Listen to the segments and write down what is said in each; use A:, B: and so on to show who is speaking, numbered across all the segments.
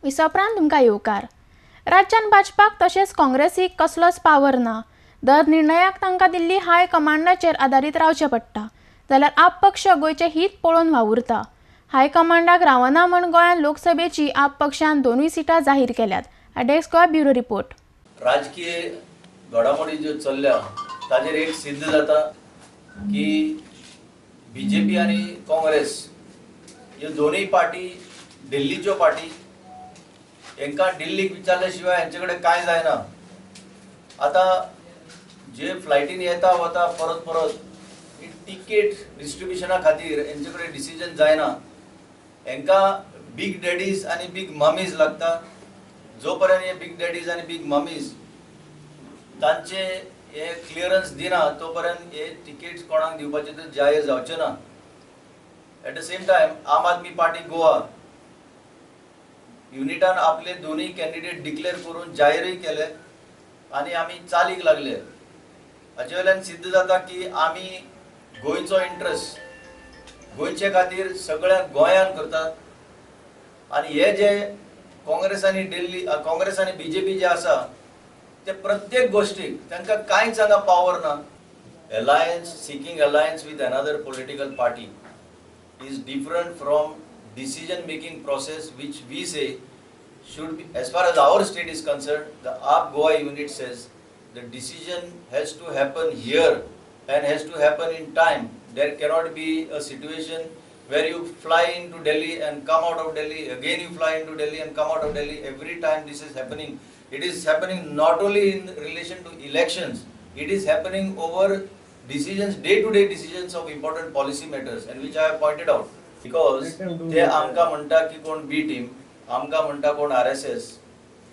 A: विसोपरांत तुमकां येवकार। राज्यान भाजपाक तशेंच काँग्रेसीक कसलोच पावर ना। दर निर्णयाक तांकां दिल्ली हाय कमांडाचेर आदारीत रावचें पडटा, जाल्यार आप पक्ष गोंयचें हित पळोवन वावुरता। हाय कमांडाक रावना म्हूण गोंयांत लोकसभेची आप पक्षान 2 सिटां जाहीर केल्यात। Desk Goa bureau report.
B: राजकीय घडामोडी ज्यो चल्ल्या ताजेर एक सिद्ध जाता की बीजेपी आणि काँग्रेस ह्यो दोनूय पार्टी दिल्लीच्यो पार्टी, हांकां दिल्लीक विचारल्या शिवाय हांचे कडेन कांय जायना। आता जे फ्लायटीन येता वता परत परत टिकेट डिस्ट्रिब्युशना खातीर हांचे कडेन डिसिजन जायना। हांकां बिग डॅडीज आनी बिग ममीज लागता। जो पर्यंत हे बिग डॅडीज आनी बिग ममीज तांचे हे क्लियरन्स दिना तो पर्यंत हे टिकेट्स कोणाक दिवपाचे ते जाहीर जावचे ना। एट द सेम टायम आम आदमी पार्टी गोवा युनिटान आपले दोनूय कॅन्डिडेट डिक्लेअर करून जाहीरय केले आनी आमी चालीक लागले। हाचे वेल्यान सिद्ध जाता की आमी गोंयचो इंट्रस्ट गोंयचे खातीर सगळ्या गोंयान करतात। आनी हे जे काँग्रेस आनी बीजेपी जे आसा ते प्रत्येक गोष्टीक तांकां कांयच हांगा पावर ना। Seeking alliance with another political party is different from decision making process which we say should be, as far as our state is concerned, the AAP Goa unit says the decision has to happen here and has to happen in time. There cannot be a situation where you fly into Delhi and come out of Delhi, again you fly into Delhi and come out of Delhi. Every time this is happening, it is happening not only in relation to elections, it is happening over decisions, day-to-day decisions of important policy matters, and which I have pointed out. Because they आमकां म्हणटा की कोण बी team, आमकां म्हणटा कोण RSS,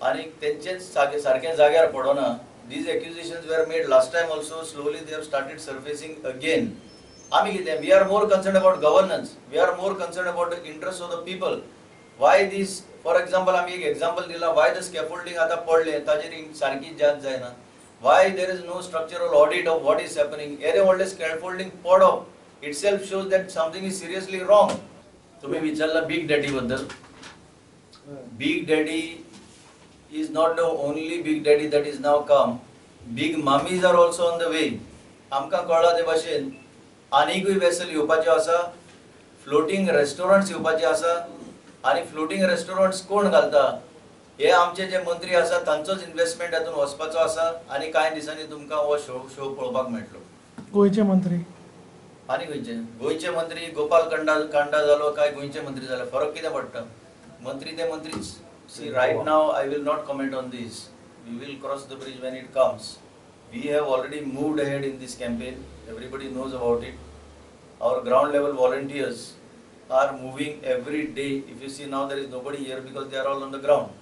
B: आणि तेंचेच सारखे जाग्यार पडोना. These accusations were made last time also. Slowly they have started surfacing again. आमी कितें? We are more concerned about governance. We are more concerned about the interests of the people. Why this? For example, आमी एक example दिला. Why the scaffolding आता पडले? ताजेर सारकी जांच जायना. Why there is no structural audit of what is happening? Ere only scaffolding pod itself shows that something is seriously wrong. तुम्ही विचारला बिग डॅडी बद्दल. Big Daddy is not the only Big Daddy that is now come. Big mummies are also on the way. आमकां कळ्ळा ते भाशेन आनीकूय vessel येवपाच्यो आसा. Floating restaurants येवपाचे आसा आनी फ्लोटिंग रेस्टॉरंट्स कोण घालता? हे आमचे जे मंत्री आसा तांचोच इन्व्हेस्टमेंट हातून वचपाचो आसा आनी कांय दिसांनी तुमकां हो शो पळोवपाक मेळटलो। गोंयचे मंत्री आनी गोंयचे मंत्री गोपाल कांडा जालो काय गोंयचे मंत्री जाले, फरक कितें पडटा? मंत्री ते मंत्रीच। See right now I will not comment on this. We will cross the bridge when it comes. We have already moved ahead in this campaign. Everybody knows about it. Our ground level volunteers are moving every day. If you see now there is nobody here because they are all on the ground.